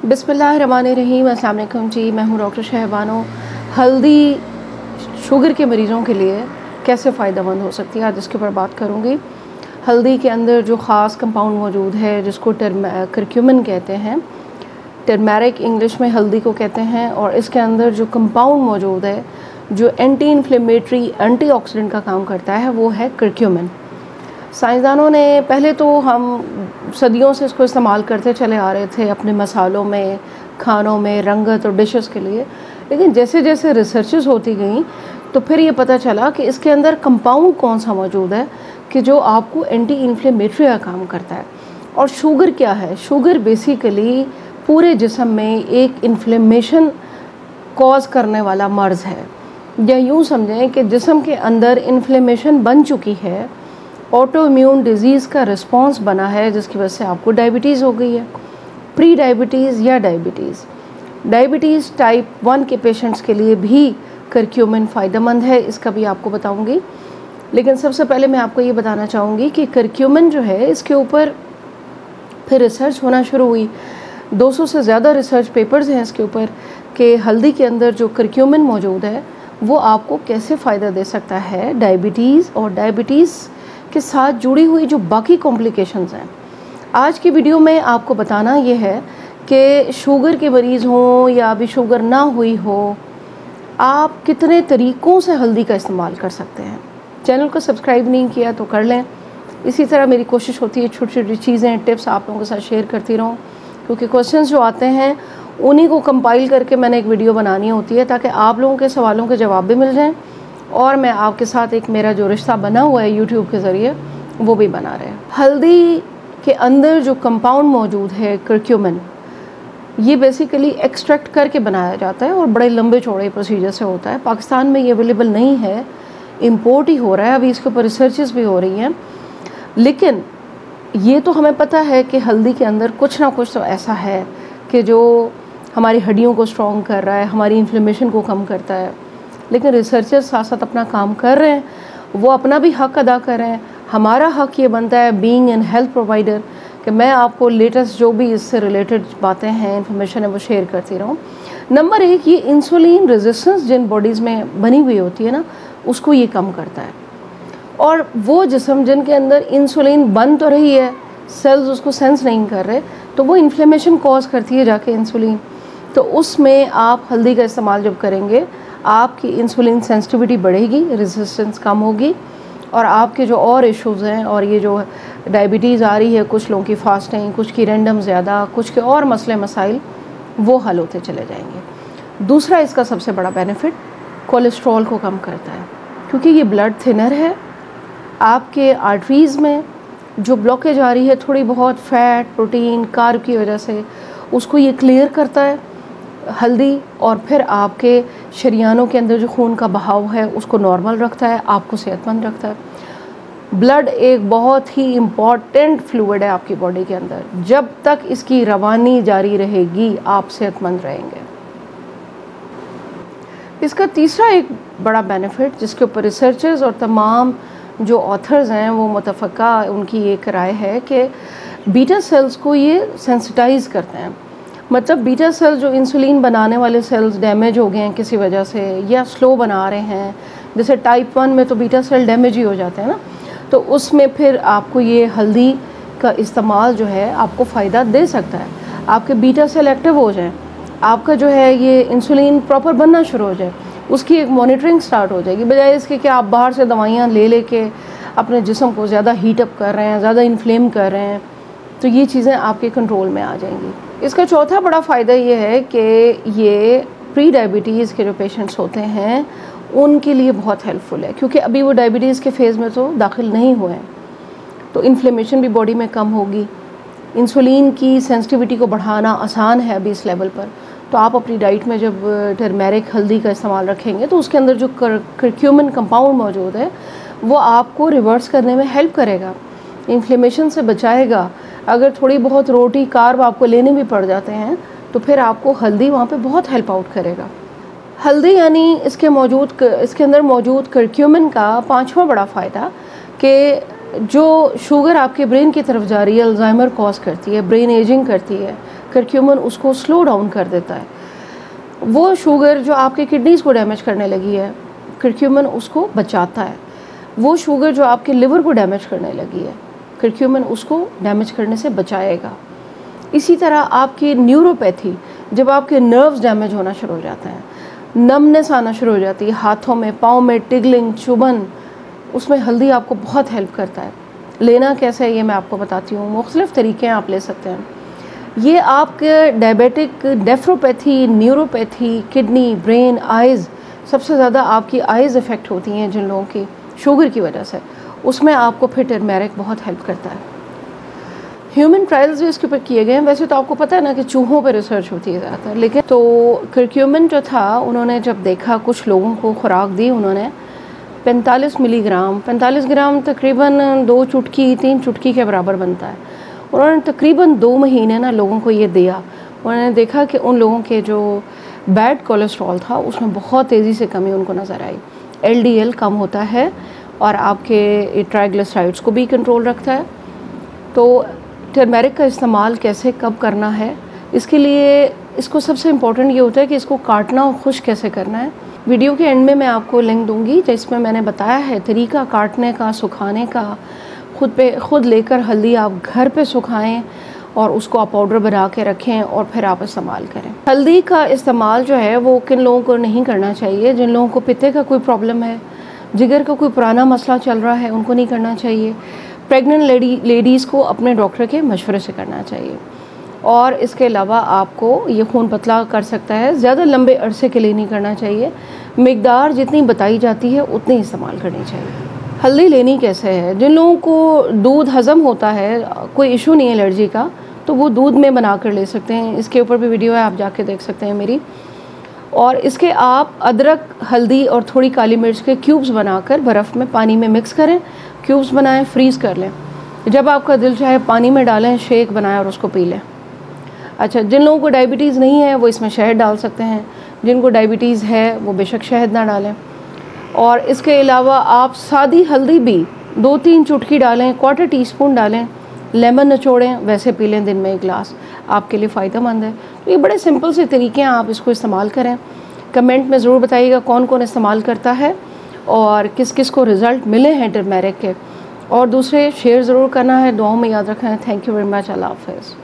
बिस्मिल्लाहिर्रहमानिर्रहीम। अस्सलाम वालेकुम जी, मैं हूँ डॉक्टर शहबानो। हल्दी शुगर के मरीज़ों के लिए कैसे फ़ायदेमंद हो सकती है, आज इसके ऊपर बात करूँगी। हल्दी के अंदर जो ख़ास कंपाउंड मौजूद है जिसको करक्यूमिन कहते हैं, टर्मेरिक इंग्लिश में हल्दी को कहते हैं, और इसके अंदर जो कंपाउंड मौजूद है जो एंटी इन्फ्लेमेटरी एंटीऑक्सीडेंट का काम करता है वो है करक्यूमिन। साइंसदानों ने पहले तो हम सदियों से इसको इस्तेमाल करते चले आ रहे थे अपने मसालों में, खानों में, रंगत और डिशेस के लिए, लेकिन जैसे जैसे रिसर्चेस होती गई तो फिर ये पता चला कि इसके अंदर कंपाउंड कौन सा मौजूद है कि जो आपको एंटी इन्फ्लेमेटरी का काम करता है। और शुगर क्या है? शुगर बेसिकली पूरे जिस्म में एक इन्फ्लेमेशन कॉज करने वाला मर्ज़ है, या यूँ समझें कि जिस्म के अंदर इन्फ्लेमेशन बन चुकी है, ऑटो इम्यून डिज़ीज़ का रिस्पॉन्स बना है, जिसकी वजह से आपको डायबिटीज़ हो गई है, प्री डायबिटीज़ या डायबिटीज़ टाइप 1 के पेशेंट्स के लिए भी करक्यूमिन फ़ायदेमंद है, इसका भी आपको बताऊंगी। लेकिन सबसे पहले मैं आपको ये बताना चाहूँगी कि करक्यूमिन जो है इसके ऊपर फिर रिसर्च होना शुरू हुई। 200 से ज़्यादा रिसर्च पेपर्स हैं इसके ऊपर कि हल्दी के अंदर जो करक्यूमिन मौजूद है वो आपको कैसे फ़ायदा दे सकता है डायबिटीज़ और डायबिटीज़ के साथ जुड़ी हुई जो बाकी कॉम्प्लिकेशंस हैं। आज की वीडियो में आपको बताना ये है कि शुगर के मरीज़ हों या अभी शुगर ना हुई हो, आप कितने तरीक़ों से हल्दी का इस्तेमाल कर सकते हैं। चैनल को सब्सक्राइब नहीं किया तो कर लें। इसी तरह मेरी कोशिश होती है छोटी छोटी चीज़ें, टिप्स आप लोगों के साथ शेयर करती रहूँ, क्योंकि क्वेश्चंस जो आते हैं उन्हीं को कंपाइल करके मैंने एक वीडियो बनानी होती है ताकि आप लोगों के सवालों के जवाब भी मिल जाएँ और मैं आपके साथ एक मेरा जो रिश्ता बना हुआ है यूट्यूब के ज़रिए वो भी बना रहे। हल्दी के अंदर जो कंपाउंड मौजूद है करक्यूमिन, ये बेसिकली एक्सट्रैक्ट करके बनाया जाता है और बड़े लंबे चौड़े प्रोसीजर से होता है। पाकिस्तान में ये अवेलेबल नहीं है, इम्पोर्ट ही हो रहा है, अभी इसके ऊपर रिसर्चेस भी हो रही हैं। लेकिन ये तो हमें पता है कि हल्दी के अंदर कुछ ना कुछ तो ऐसा है कि जो हमारी हड्डियों को स्ट्रॉन्ग कर रहा है, हमारी इन्फ्लेमेशन को कम करता है। लेकिन रिसर्चर्स साथ साथ अपना काम कर रहे हैं, वो अपना भी हक अदा कर रहे हैं। हमारा हक ये बनता है बीइंग एन हेल्थ प्रोवाइडर कि मैं आपको लेटेस्ट जो भी इससे रिलेटेड बातें हैं, इन्फॉर्मेशन है, वो शेयर करती रहूँ। नंबर 1, ये इंसुलिन रेजिस्टेंस जिन बॉडीज़ में बनी हुई होती है ना, उसको ये कम करता है। और वो जिस्म जिनके अंदर इंसुलिन बन तो रही है, सेल्स उसको सेंस नहीं कर रहे, तो वो इन्फ्लेमेशन कॉज करती है जाके इंसुलिन। तो उसमें आप हल्दी का इस्तेमाल जब करेंगे, आपकी इंसुलिन सेंसिटिविटी बढ़ेगी, रेजिस्टेंस कम होगी, और आपके जो और इश्यूज़ हैं, और ये जो डायबिटीज़ आ रही है, कुछ लोगों की फास्टिंग, कुछ की रैंडम ज़्यादा, कुछ के और मसले मसाइल, वो हल होते चले जाएंगे। दूसरा इसका सबसे बड़ा बेनिफिट कोलेस्ट्रॉल को कम करता है, क्योंकि ये ब्लड थिनर है। आपके आर्टरीज़ में जो ब्लॉकेज आ रही है थोड़ी बहुत फैट, प्रोटीन, कार्ब की वजह से, उसको ये क्लियर करता है हल्दी, और फिर आपके शरीयानों के अंदर जो खून का बहाव है उसको नॉर्मल रखता है, आपको सेहतमंद रखता है। ब्लड एक बहुत ही इम्पॉर्टेंट फ्लूइड है आपकी बॉडी के अंदर, जब तक इसकी रवानी जारी रहेगी आप सेहतमंद रहेंगे। इसका तीसरा एक बड़ा बेनिफिट जिसके ऊपर रिसर्चर्स और तमाम जो ऑथर्स हैं वो मुतफ़क्का उनकी एक राय है कि बीटा सेल्स को ये सेंसिटाइज़ करते हैं। मतलब बीटा सेल्स जो इंसुलिन बनाने वाले सेल्स डैमेज हो गए हैं किसी वजह से, या स्लो बना रहे हैं, जैसे टाइप 1 में तो बीटा सेल डैमेज ही हो जाते हैं ना, तो उसमें फिर आपको ये हल्दी का इस्तेमाल जो है आपको फ़ायदा दे सकता है। आपके बीटा सेल एक्टिव हो जाएं, आपका जो है ये इंसुलिन प्रॉपर बनना शुरू हो जाए, उसकी एक मॉनिटरिंग स्टार्ट हो जाएगी, बजाय इसके कि आप बाहर से दवाइयाँ ले के अपने जिस्म को ज़्यादा हीटअप कर रहे हैं, ज़्यादा इन्फ्लेम कर रहे हैं, तो ये चीज़ें आपके कंट्रोल में आ जाएंगी। इसका चौथा बड़ा फ़ायदा ये है कि ये प्री डायबिटीज़ के जो पेशेंट्स होते हैं उनके लिए बहुत हेल्पफुल है, क्योंकि अभी वो डायबिटीज़ के फेज़ में तो दाखिल नहीं हुए हैं, तो इन्फ्लेमेशन भी बॉडी में कम होगी। इंसुलिन की सेंसिटिविटी को बढ़ाना आसान है अभी इस लेवल पर, तो आप अपनी डाइट में जब टर्मेरिक हल्दी का इस्तेमाल रखेंगे तो उसके अंदर जो करक्यूमिन कंपाउंड मौजूद है वो आपको रिवर्स करने में हेल्प करेगा, इन्फ्लेमेशन से बचाएगा। अगर थोड़ी बहुत रोटी, कार्ब आपको लेने भी पड़ जाते हैं तो फिर आपको हल्दी वहाँ पे बहुत हेल्प आउट करेगा। हल्दी यानी इसके अंदर मौजूद करक्यूमिन का पांचवा बड़ा फ़ायदा कि जो शुगर आपके ब्रेन की तरफ जा रही है, अल्जाइमर कॉज करती है, ब्रेन एजिंग करती है, करक्यूमिन उसको स्लो डाउन कर देता है। वो शुगर जो आपके किडनीज़ को डैमेज करने लगी है, करक्यूमिन उसको बचाता है। वो शुगर जो आपके लिवर को डैमेज करने लगी है, करक्यूमिन उसको डैमेज करने से बचाएगा। इसी तरह आपकी न्यूरोपैथी, जब आपके नर्व्स डैमेज होना शुरू हो जाते हैं, नमनेस आना शुरू हो जाती है हाथों में, पाँव में, टिगलिंग, चुभन, उसमें हल्दी आपको बहुत हेल्प करता है। लेना कैसे है ये मैं आपको बताती हूँ, मुख्तलिफ़ तरीके आप ले सकते हैं। ये आपके diabetic, nephropathy, neuropathy, kidney, brain, eyes, सबसे ज़्यादा आपकी आइज़ इफ़ेक्ट होती हैं जिन लोगों की शुगर की वजह से, उसमें आपको फिर टर्मेरिक बहुत हेल्प करता है। ह्यूमन ट्रायल्स भी इसके ऊपर किए गए हैं। वैसे तो आपको पता है ना कि चूहों पर रिसर्च होती है ज़्यादातर, लेकिन तो करक्यूमिन जो था, उन्होंने जब देखा, कुछ लोगों को खुराक दी उन्होंने 45 मिलीग्राम, 45 ग्राम तकरीबन 2 चुटकी 3 चुटकी के बराबर बनता है। उन्होंने तकरीबन 2 महीने ना लोगों को ये दिया। उन्होंने देखा कि उन लोगों के जो बैड कोलेस्ट्रॉल था उसमें बहुत तेज़ी से कमी उनको नज़र आई। LDL कम होता है और आपके ट्राइग्लिसराइड्स को भी कंट्रोल रखता है। तो टर्मेरिक का इस्तेमाल कैसे कब करना है, इसके लिए इसको सबसे इम्पोर्टेंट ये होता है कि इसको काटना और खुश कैसे करना है। वीडियो के एंड में मैं आपको लिंक दूंगी जिसमें मैंने बताया है तरीका काटने का, सुखाने का। खुद लेकर हल्दी आप घर पे सुखाएं और उसको आप पाउडर बना के रखें और फिर आप इस्तेमाल करें। हल्दी का इस्तेमाल जो है वो किन लोगों को नहीं करना चाहिए, जिन लोगों को पित्ते का कोई प्रॉब्लम है, जिगर का कोई पुराना मसला चल रहा है, उनको नहीं करना चाहिए। प्रेग्नेंट लेडीज़ को अपने डॉक्टर के मशवरे से करना चाहिए। और इसके अलावा आपको ये खून पतला कर सकता है, ज़्यादा लंबे अरसे के लिए नहीं करना चाहिए। मिकदार जितनी बताई जाती है उतनी इस्तेमाल करनी चाहिए। हल्दी लेनी कैसे है, जिन लोगों को दूध हज़म होता है, कोई इशू नहीं है एलर्जी का, तो वो दूध में बना कर ले सकते हैं। इसके ऊपर भी वीडियो है, आप जाके देख सकते हैं मेरी। और इसके आप अदरक, हल्दी और थोड़ी काली मिर्च के क्यूब्स बनाकर बर्फ़ में, पानी में मिक्स करें, क्यूब्स बनाएं, फ्रीज़ कर लें। जब आपका दिल चाहे पानी में डालें, शेक बनाएं और उसको पी लें। अच्छा, जिन लोगों को डायबिटीज़ नहीं है वो इसमें शहद डाल सकते हैं, जिनको डायबिटीज़ है वो बेशक शहद ना डालें। और इसके अलावा आप सादी हल्दी भी 2-3 चुटकी डालें, 1/4 टीस्पून डालें, लेमन निचोड़ें, वैसे पी लें दिन में 1 गिलास, आपके लिए फ़ायदेमंद है। तो ये बड़े सिंपल से तरीके हैं, आप इसको इस्तेमाल करें। कमेंट में ज़रूर बताइएगा कौन कौन इस्तेमाल करता है और किस किस को रिज़ल्ट मिले हैं टर्मेरिक के। और दूसरे शेयर ज़रूर करना है, दुआओं में याद रखना है। Thank you very much. अल्लाह हाफ़िज़।